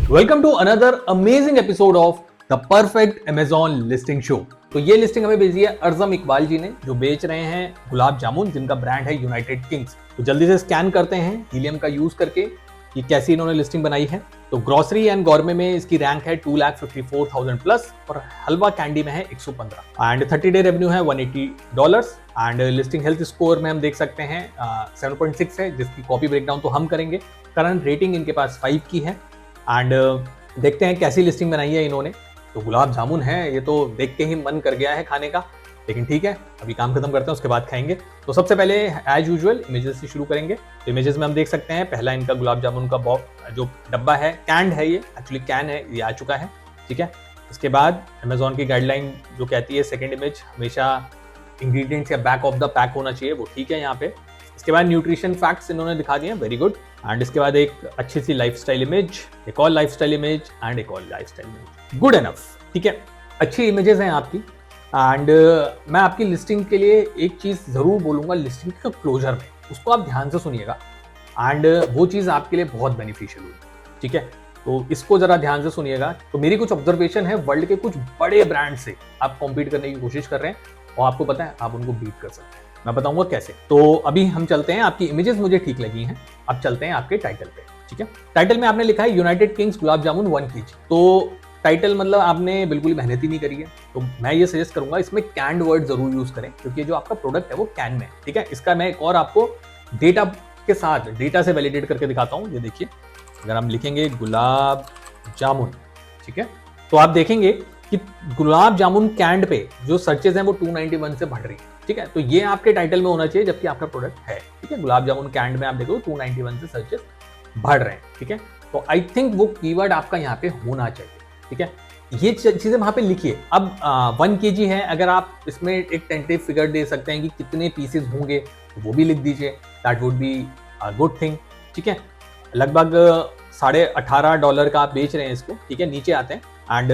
Welcome to another amazing episode of the perfect Amazon listing show. तो ये listing हमें भेजी है अर्जम इकबाल जी ने, जो बेच रहे हैं गुलाब जामुन, जिनका ब्रांड है यूनाइटेड किंग्स। तो जल्दी से स्कैन करते हैं हीलियम का यूज करके कि कैसी इन्होंने लिस्टिंग बनाई है। तो ग्रोसरी एंड गॉर्मे में इसकी रैंक है 2,54,000 प्लस और हलवा कैंडी में है 115 एंड 30 डे रेवेन्यू है $180 एंड लिस्टिंग हेल्थ स्कोर में हम देख सकते हैं 7.6 है, जिसकी कॉपी ब्रेकडाउन तो हम करेंगे। करंट रेटिंग इनके पास 5 की है एंड देखते हैं कैसी लिस्टिंग बनाई है इन्होंने। तो गुलाब जामुन है, ये तो देख के ही मन कर गया है खाने का, लेकिन ठीक है अभी काम खत्म करते हैं उसके बाद खाएंगे। तो सबसे पहले एज यूजुअल इमेजेस से शुरू करेंगे। तो इमेजेस में हम देख सकते हैं पहला इनका गुलाब जामुन का जो डब्बा है, कैंड है, ये एक्चुअली कैन है, ये आ चुका है, ठीक है। इसके बाद अमेजॉन की गाइडलाइन जो कहती है सेकेंड इमेज हमेशा इंग्रेडिएंट्स या बैक ऑफ द पैक होना चाहिए, वो ठीक है यहाँ पे। इसके बाद न्यूट्रिशन फैक्ट्स इन्होंने दिखा दिए, वेरी गुड। एंड इसके बाद एक अच्छी सी लाइफस्टाइल इमेज, एक और लाइफस्टाइल इमेज एंड एक और लाइफस्टाइल इमेज, गुड एनफ, ठीक है। अच्छी इमेजेस हैं आपकी एंड मैं आपकी लिस्टिंग के लिए एक चीज जरूर बोलूंगा, लिस्टिंग के क्लोजर में उसको आप ध्यान से सुनिएगा एंड वो चीज आपके लिए बहुत बेनिफिशियल होगी, ठीक है। तो इसको जरा ध्यान से सुनिएगा। तो मेरी कुछ ऑब्जर्वेशन है, वर्ल्ड के कुछ बड़े ब्रांड से आप कॉम्पीट करने की कोशिश कर रहे हैं और आपको पता है आप उनको बीट कर सकते हैं। मैं बताऊंगा कैसे। तो अभी हम चलते हैं, आपकी इमेजेस मुझे ठीक लगी हैं, अब चलते हैं आपके टाइटल पे, ठीक है। टाइटल में आपने लिखा है United Kings gulab jamun 1 kg। तो टाइटल मतलब आपने बिल्कुल मेहनत ही नहीं करी है। तो मैं ये सजेस्ट करूंगा इसमें कैंड वर्ड जरूर यूज करें, क्योंकि जो आपका प्रोडक्ट है वो कैन में, ठीक है। इसका मैं एक और आपको डेटा के साथ डेटा से वैलिडेट करके दिखाता हूँ। ये देखिए, अगर हम लिखेंगे गुलाब जामुन, ठीक है, तो आप देखेंगे कि गुलाब जामुन कैंड पे जो सर्चेज हैं वो 291 से बढ़ रही है, ठीक है। तो ये आपके टाइटल में होना चाहिए जबकि आपका प्रोडक्ट है, ठीक है। गुलाब जामुन कैंड में आप देखो 291 से सर्चेस बढ़ रहे हैं, ठीक है। तो आई थिंक वो कीवर्ड आपका यहाँ पे होना चाहिए, ठीक है। ये चीजें वहां पे लिखिए। अब 1 kg है, अगर आप इसमें एक टेंटेटिव फिगर दे सकते हैं कि कितने पीसेस होंगे तो वो भी लिख दीजिए, that would be a good thing, ठीक है। लगभग $18.5 का आप बेच रहे हैं इसको, ठीक है। नीचे आते हैं एंड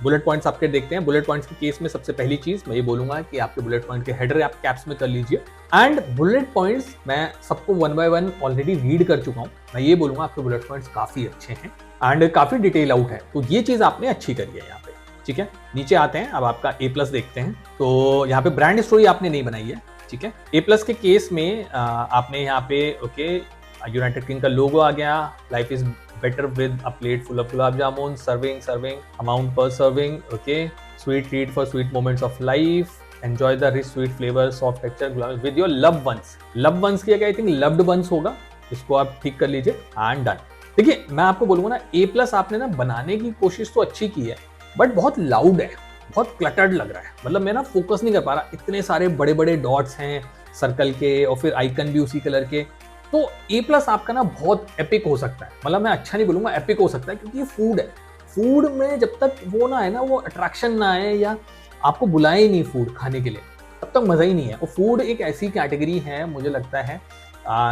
बुलेट पॉइंट्स आपके देखते हैं। बुलेट पॉइंट्स के केस में सबसे पहली चीज मैं ये बोलूंगा कि आपके बुलेट पॉइंट के हेडर आप कैप्स में कर लीजिए एंड बुलेट पॉइंट्स मैं सबको 1 by 1 ऑलरेडी रीड कर चुका हूं। मैं ये बोलूंगा आपके बुलेट पॉइंट्स काफी अच्छे हैं एंड काफी डिटेल आउट है, तो ये चीज आपने अच्छी करी है यहाँ पे, ठीक है। नीचे आते हैं, अब आपका A+ देखते हैं। तो यहाँ पे ब्रांड स्टोरी आपने नहीं बनाई है, ठीक है। A+ के केस में आपने यहाँ पे ओके यूनाइटेड किंग का लोगो आ गया, life is better with a plate full of gulab jamun, serving amount per serving, okay, sweet treat for sweet moments of life, enjoy the rich sweet flavor, soft texture gulab with your loved ones की I think loved ones होगा, इसको आप ठीक कर लीजिए and done. देखिए मैं आपको बोलूंगा ना, A+ आपने ना बनाने की कोशिश तो अच्छी की है बट बहुत लाउड है, बहुत क्लटर्ड लग रहा है। मतलब मैं ना फोकस नहीं कर पा रहा, इतने सारे बड़े बड़े डॉट्स हैं सर्कल के और फिर आइकन भी उसी कलर के। तो A+ आपका ना बहुत एपिक हो सकता है, मतलब मैं अच्छा नहीं बोलूंगा, एपिक हो सकता है, क्योंकि ये फूड है। फूड में जब तक वो ना है ना, वो अट्रैक्शन ना आए या आपको बुलाए नहीं फूड खाने के लिए, तब तक मजा ही नहीं है। और फूड एक ऐसी कैटेगरी है मुझे लगता है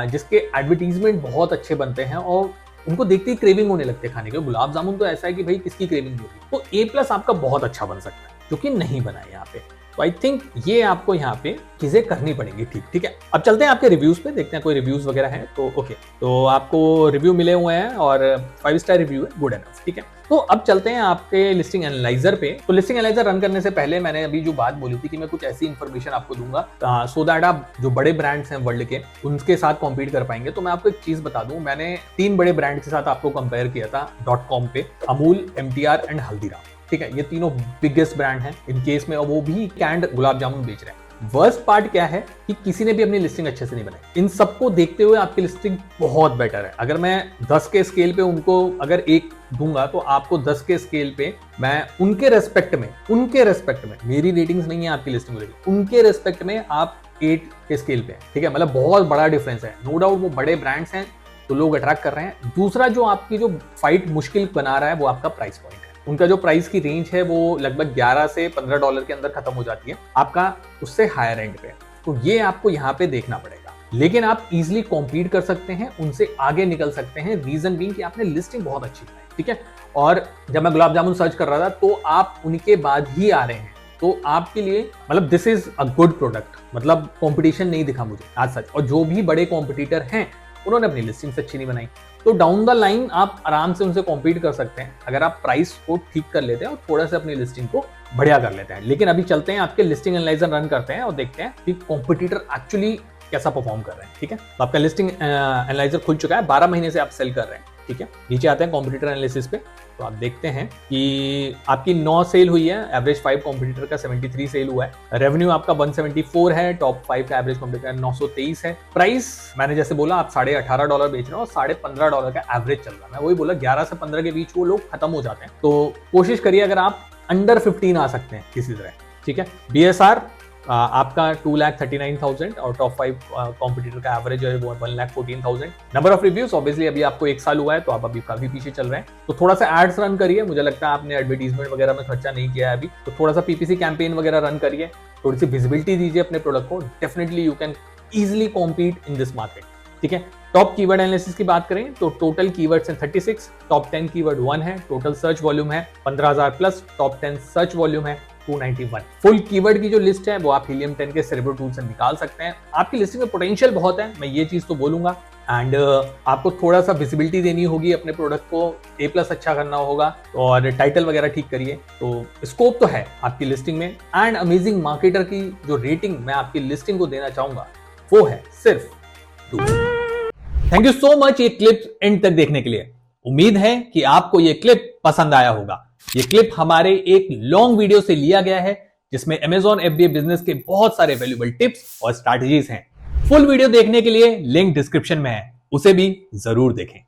जिसके एडवर्टीजमेंट बहुत अच्छे बनते हैं और उनको देखते ही क्रेविंग होने लगते हैं खाने के। गुलाब जामुन तो ऐसा है कि भाई किसकी क्रेविंग नहीं होगी। तो A+ आपका बहुत अच्छा बन सकता है, जो कि नहीं बना है यहाँ पे। तो आई थिंक ये आपको यहाँ पे चीजें करनी पड़ेंगी, ठीक है। अब चलते हैं आपके रिव्यूज पे, देखते हैं कोई रिव्यूज वगैरह हैं तो ओके। तो आपको रिव्यू मिले हुए हैं और 5 स्टार रिव्यू है, गुड एनफ, ठीक है। तो अब चलते हैं आपके लिस्टिंग एनालाइजर पे। तो लिस्टिंग एनालाइजर रन करने से पहले मैंने अभी जो बात बोली थी कि मैं कुछ ऐसी इंफॉर्मेशन आपको दूंगा सो दैट आप जो बड़े ब्रांड्स हैं वर्ल्ड के उनके साथ कॉम्पीट कर पाएंगे। तो मैं आपको एक चीज बता दूं, मैंने 3 बड़े ब्रांड के साथ आपको कंपेयर किया था .com पे, अमूल, MTR एंड हल्दीराम, ठीक है। ये तीनों बिगेस्ट ब्रांड हैं इन केस में और वो भी कैंड गुलाब जामुन बेच रहे हैं। वर्स्ट पार्ट क्या है कि किसी ने भी अपनी लिस्टिंग अच्छे से नहीं बनाई। इन सबको देखते हुए आपकी लिस्टिंग बहुत बेटर है। अगर मैं 10 के स्केल पे उनको अगर 1 दूंगा तो आपको 10 के स्केल पे मैं उनके रेस्पेक्ट में मेरी रेटिंग्स नहीं है आपकी लिस्टिंग को, उनके रेस्पेक्ट में आप 8 के स्केल पे, ठीक है। मतलब बहुत बड़ा डिफरेंस है, नो डाउट वो बड़े ब्रांड्स हैं तो लोग अट्रैक्ट कर रहे हैं। दूसरा जो आपकी जो फाइट मुश्किल बना रहा है वो आपका प्राइस पॉइंट है। उनका जो प्राइस की रेंज है वो लगभग $11 से $15 के अंदर खत्म हो जाती है, आपका उससे हायर एंड पे। तो ये आपको यहाँ पे देखना पड़ेगा, लेकिन आप इजीली कॉम्पीट कर सकते हैं, उनसे आगे निकल सकते हैं। रीजन बीइंग कि आपने लिस्टिंग बहुत अच्छी बनाई, ठीक है। और जब मैं गुलाब जामुन सर्च कर रहा था तो आप उनके बाद ही आ रहे हैं, तो आपके लिए मतलब this is a good product, मतलब कंपटीशन नहीं दिखा मुझे आज सच। और जो भी बड़े कॉम्पिटिटर हैं उन्होंने अपनी लिस्टिंग्स अच्छी नहीं बनाई। तो डाउन द लाइन आप आराम से उनसे कॉम्पीट कर सकते हैं अगर आप प्राइस को ठीक कर लेते हैं और थोड़ा सा अपनी लिस्टिंग को बढ़िया कर लेते हैं। लेकिन अभी चलते हैं आपके लिस्टिंग एनालाइजर रन करते हैं और देखते हैं कि कॉम्पिटिटर एक्चुअली कैसा परफॉर्म कर रहे हैं। ठीक है, तो आपका लिस्टिंग एनालाइजर खुल चुका है, 12 महीने से आप सेल कर रहे हैं। ठीक है, नीचे आते हैं कॉम्पिटिटर एनालिसिस पे, तो आप देखते हैं कि आपकी 9 सेल हुई है, एवरेज 5 कॉम्पिटिटर का 73 सेल हुआ है, रेवेन्यू आपका 174 है, टॉप 5 का एवरेज कॉम्पिटिटर 923 है। प्राइस मैंने जैसे बोला आप $18.5 बेच रहे हो और $15.5 का एवरेज चल रहा है। मैं वही बोला 11 से 15 के बीच वो लोग खत्म हो जाते हैं, तो कोशिश करिए अगर आप अंडर 15 आ सकते हैं किसी तरह। ठीक है, BSR आपका 2,39,000 और टॉप 5 कॉम्पिटिटर का एवरेज है वो 1,14,000। नंबर ऑफ रिव्यूज ऑब्वियसली अभी आपको 1 साल हुआ है तो आप अभी काफी पीछे चल रहे हैं, तो थोड़ा सा एड्स रन करिए। मुझे लगता है आपने एडवर्टीजमेंट वगैरह में खर्चा नहीं किया है अभी, तो थोड़ा सा PPC कैंपेन वगैरह रन करिए, थोड़ी सी विजिबिलिटी दीजिए अपने प्रोडक्ट को। Definitely you can easily compete in this market. ठीक है, टॉप कीवर्ड एनालिसिस की बात करें तो टोटल कीवर्ड्स हैं 36, टॉप 10 कीवर्ड 1 है, टोटल सर्च वॉल्यूम है 15,000 प्लस, टॉप 10 सर्च वॉल्यूम है 291। फुल कीवर्ड की जो लिस्ट है वो आप हीलियम 10 के सेरेब्रो टूल से निकाल सकते हैं। आपकी लिस्टिंग में पोटेंशियल बहुत है, मैं ये चीज तो बोलूंगा। एंड आपको थोड़ा सा विजिबिलिटी देनी होगी अपने प्रोडक्ट को, A+ अच्छा करना होगा और टाइटल वगैरह ठीक करिए, तो स्कोप तो है आपकी लिस्टिंग में। एंड अमेजिंग मार्केटर की जो रेटिंग मैं आपकी लिस्टिंग को देना चाहूंगा वो है सिर्फ 2। थैंक यू सो मच ये क्लिप एंड तक देखने के लिए। उम्मीद है कि आपको ये क्लिप पसंद आया होगा। ये क्लिप हमारे एक लॉन्ग वीडियो से लिया गया है जिसमें Amazon FBA बिजनेस के बहुत सारे वैल्यूएबल टिप्स और स्ट्रैटेजीज हैं। फुल वीडियो देखने के लिए लिंक डिस्क्रिप्शन में है, उसे भी जरूर देखें।